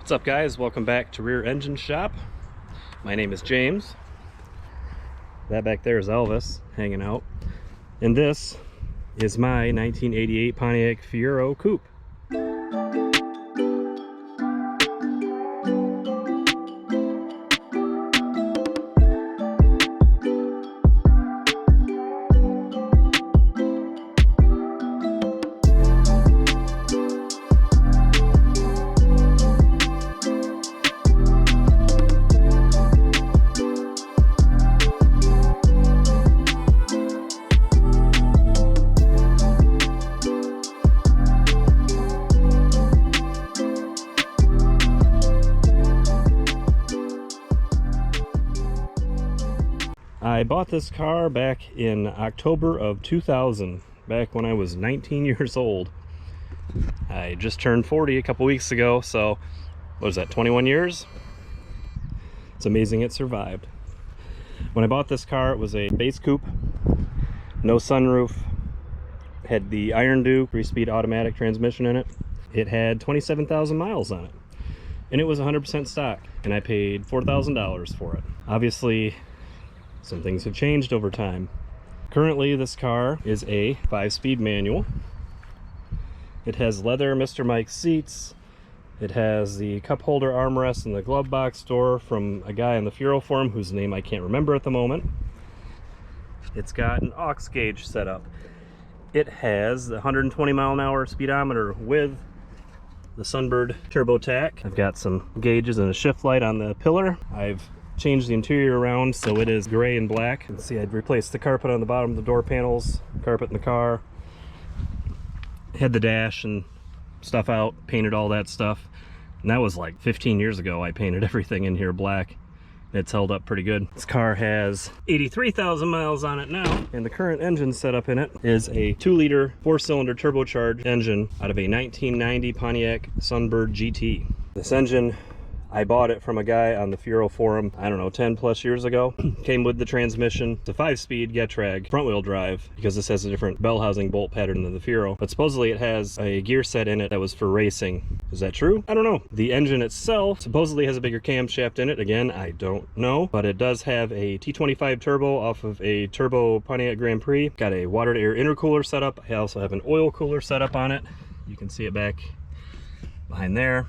What's up, guys? Welcome back to Rear Engine Shop. My name is James. That back there is Elvis hanging out. And this is my 1988 Pontiac Fiero Coupe. I bought this car back in October of 2000, back when I was 19 years old. I just turned 40 a couple weeks ago, so what is that, 21 years? It's amazing it survived. When I bought this car, it was a base coupe, no sunroof, had the Iron Duke 3-speed automatic transmission in it. It had 27,000 miles on it, and it was 100% stock, and I paid $4,000 for it. Obviously, some things have changed over time. Currently, this car is a 5-speed manual. It has leather Mr. Mike seats. It has the cup holder armrest and the glove box door from a guy on the Fiero forum whose name I can't remember at the moment. It's got an aux gauge setup. It has the 120 mile an hour speedometer with the Sunbird TurboCharged. I've got some gauges and a shift light on the pillar. I've changed the interior around so it is gray and black. You can see I'd replaced the carpet on the bottom of the door panels, carpet in the car, had the dash and stuff out, painted all that stuff, and that was like 15 years ago. I painted everything in here black. It's held up pretty good. This car has 83,000 miles on it now, and the current engine setup in it is a 2-liter 4-cylinder turbocharged engine out of a 1990 Pontiac Sunbird GT. This engine, I bought it from a guy on the Fiero forum, I don't know, 10 plus years ago. Came with the transmission. It's a 5-speed Getrag front wheel drive because this has a different bell housing bolt pattern than the Fiero. But supposedly it has a gear set in it that was for racing. Is that true? I don't know. The engine itself supposedly has a bigger camshaft in it. Again, I don't know. But it does have a T25 turbo off of a turbo Pontiac Grand Prix. Got a water to air intercooler setup. I also have an oil cooler setup on it. You can see it back behind there.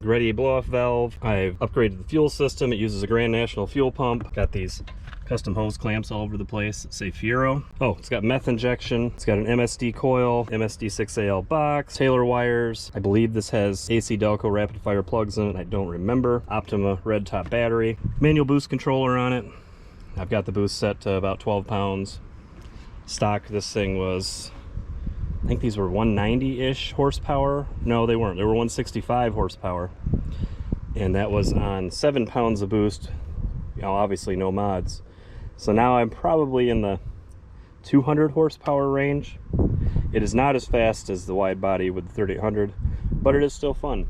Ready blow-off valve. I've upgraded the fuel system. It uses a Grand National fuel pump. Got these custom hose clamps all over the place that say Fiero. Oh, it's got meth injection. It's got an MSD coil, MSD 6AL box, Taylor wires. I believe this has AC Delco rapid fire plugs in it. I don't remember. Optima red top battery. Manual boost controller on it. I've got the boost set to about 12 pounds. Stock, this thing was, I think these were 190-ish horsepower. No, they weren't. They were 165 horsepower. And that was on 7 pounds of boost. You know, obviously no mods. So now I'm probably in the 200 horsepower range. It is not as fast as the wide body with the 3800, but it is still fun.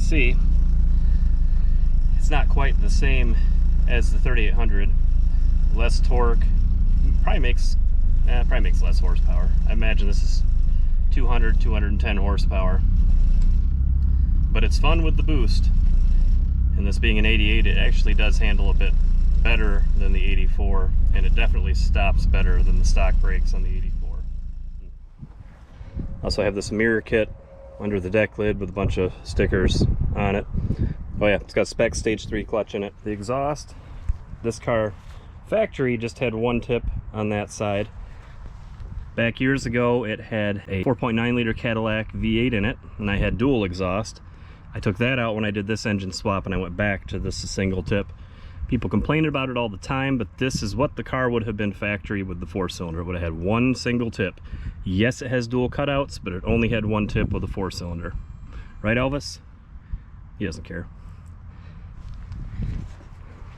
see, it's not quite the same as the 3800. Less torque, probably makes less horsepower. I imagine this is 210 horsepower. But it's fun with the boost. And this being an 88, it actually does handle a bit better than the 84, and it definitely stops better than the stock brakes on the 84. Also have this mirror kit under the deck lid with a bunch of stickers on it. Oh yeah, it's got spec stage 3 clutch in it. The exhaust, this car factory just had one tip on that side. Back years ago, it had a 4.9 liter Cadillac V8 in it, and I had dual exhaust. I took that out when I did this engine swap, and I went back to this single tip. People complain about it all the time, but this is what the car would have been factory with the 4-cylinder. It would have had one single tip. Yes, it has dual cutouts, but it only had one tip with a 4-cylinder. Right, Elvis? He doesn't care.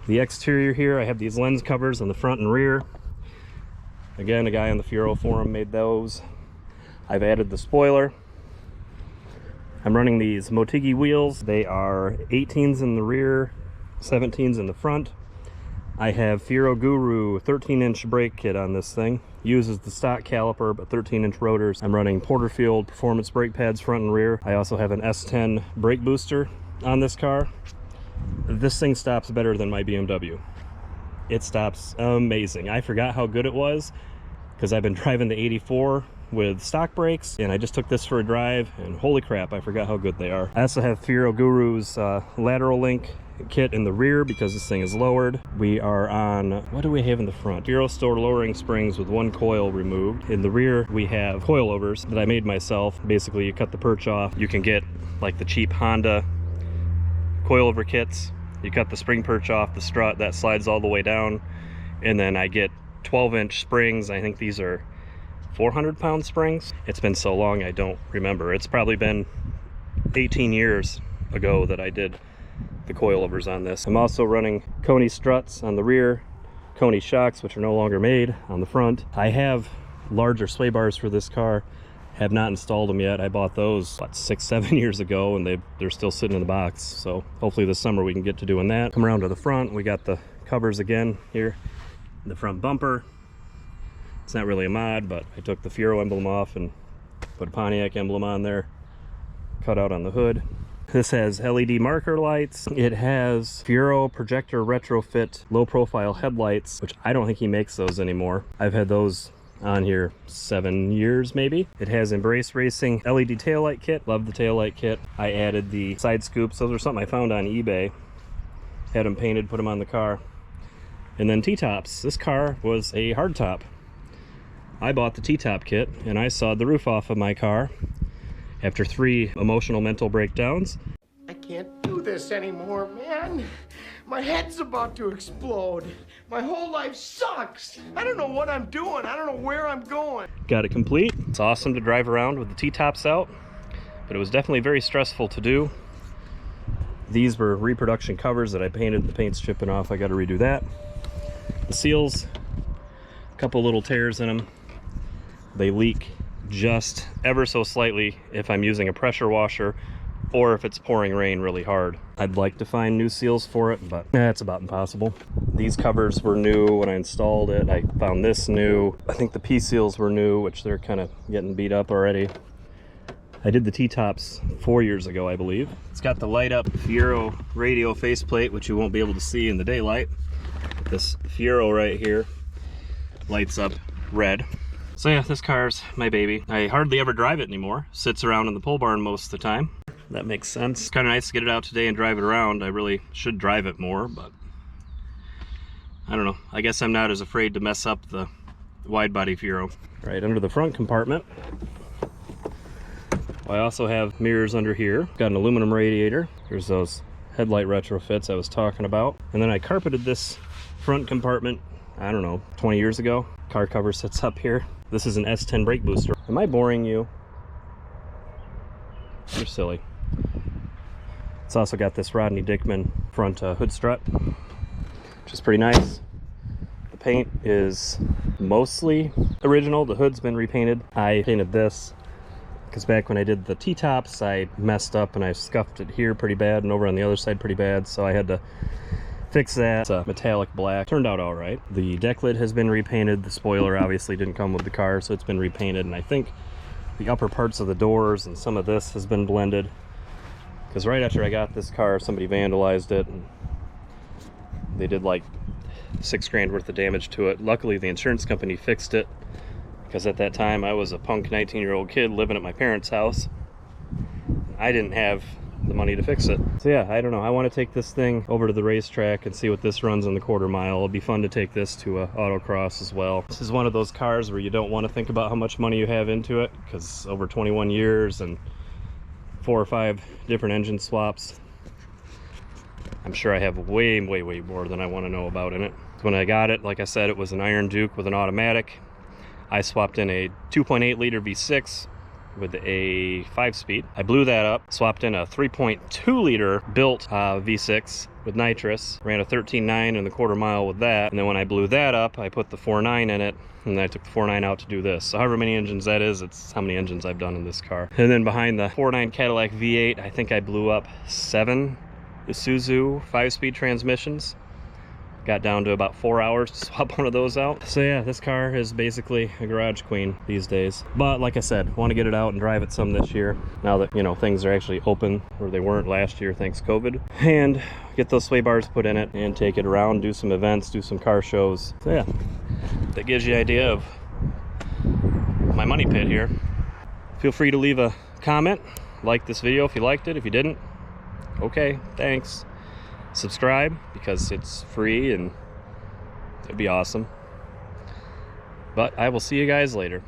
The exterior here, I have these lens covers on the front and rear. Again, a guy on the Fiero forum made those. I've added the spoiler. I'm running these Motegi wheels. They are 18s in the rear, 17s in the front. I have Fiero Guru 13-inch brake kit on this thing. Uses the stock caliper, but 13-inch rotors. I'm running Porterfield performance brake pads front and rear. I also have an S10 brake booster on this car. This thing stops better than my BMW. It stops amazing. I forgot how good it was because I've been driving the 84 with stock brakes, and I just took this for a drive, and holy crap, I forgot how good they are. I also have Fiero Guru's lateral link kit in the rear because this thing is lowered. We are on, what do we have in the front? Fiero Store lowering springs with one coil removed. In the rear, we have coilovers that I made myself. Basically, you cut the perch off. You can get like the cheap Honda coilover kits. You cut the spring perch off the strut, that slides all the way down, and then I get 12-inch springs. I think these are 400-pound springs. It's been so long I don't remember. It's probably been 18 years ago that I did the coilovers on this. I'm also running Koni struts on the rear, Koni shocks, which are no longer made, on the front. I have larger sway bars for this car. Have not installed them yet. I bought those, what, 6-7 years ago, and they're still sitting in the box. So hopefully this summer we can get to doing that. Come around to the front, we got the covers again here. The front bumper. It's not really a mod, but I took the Fiero emblem off and put a Pontiac emblem on there. Cut out on the hood. This has LED marker lights. It has Fiero projector retrofit low profile headlights, which I don't think he makes those anymore. I've had those on here 7 years maybe. It has Embrace Racing LED taillight kit. Love the taillight kit. I added the side scoops. Those are something I found on eBay. Had them painted, put them on the car. And then T-tops. This car was a hardtop. I bought the T-top kit and I sawed the roof off of my car after 3 emotional mental breakdowns. I can't do this anymore, man. My head's about to explode. My whole life sucks. I don't know what I'm doing. I don't know where I'm going. Got it complete. It's awesome to drive around with the T-tops out, but it was definitely very stressful to do. These were reproduction covers that I painted. The paint's chipping off. I got to redo that. The seals, a couple little tears in them. They leak just ever so slightly if I'm using a pressure washer or if it's pouring rain really hard. I'd like to find new seals for it, but it's about impossible. These covers were new when I installed it. I found this new. I think the P seals were new, which they're kind of getting beat up already. I did the T-tops 4 years ago, I believe. It's got the light up Fiero radio faceplate, which you won't be able to see in the daylight. This Fiero right here lights up red. So yeah, this car's my baby. I hardly ever drive it anymore. Sits around in the pole barn most of the time. That makes sense. It's kind of nice to get it out today and drive it around. I really should drive it more, but I don't know. I guess I'm not as afraid to mess up the wide body Fiero. Right under the front compartment, I also have mirrors under here. Got an aluminum radiator. Here's those headlight retrofits I was talking about. And then I carpeted this front compartment, I don't know, 20 years ago. Car cover sits up here. This is an S10 brake booster. Am I boring you? You're silly. It's also got this Rodney Dickman front hood strut, which is pretty nice. The paint is mostly original. The hood's been repainted. I painted this because back when I did the T-tops, I messed up and I scuffed it here pretty bad and over on the other side pretty bad, so I had to fix that. It's a metallic black. Turned out all right. The deck lid has been repainted. The spoiler obviously didn't come with the car, so it's been repainted, and I think the upper parts of the doors and some of this has been blended. because right after I got this car, somebody vandalized it and they did like $6 grand worth of damage to it. Luckily the insurance company fixed it, because at that time I was a punk 19-year-old kid living at my parents' house. I didn't have the money to fix it. So yeah, I don't know. I want to take this thing over to the racetrack and see what this runs in the quarter mile. It'll be fun to take this to autocross as well. This is one of those cars where you don't want to think about how much money you have into it, because over 21 years and 4 or 5 different engine swaps, I'm sure I have way more than I want to know about in it. When I got it, like I said, it was an Iron Duke with an automatic. I swapped in a 2.8 liter V6 with a 5-speed. I blew that up, swapped in a 3.2 liter built V6 with nitrous, ran a 13.9 in the quarter mile with that, and then when I blew that up, I put the 4.9 in it, and then I took the 4.9 out to do this. So however many engines that is, it's how many engines I've done in this car. And then behind the 4.9 Cadillac V8, I think I blew up 7 Isuzu 5-speed transmissions. Got down to about 4 hours to swap one of those out. So yeah, this car is basically a garage queen these days. But like I said, want to get it out and drive it some this year, now that, you know, things are actually open where they weren't last year thanks COVID. And get those sway bars put in it and take it around, do some events, do some car shows. So yeah, that gives you an idea of my money pit here. Feel free to leave a comment, like this video if you liked it. If you didn't, okay, thanks. Subscribe, because it's free and it'd be awesome. But I will see you guys later.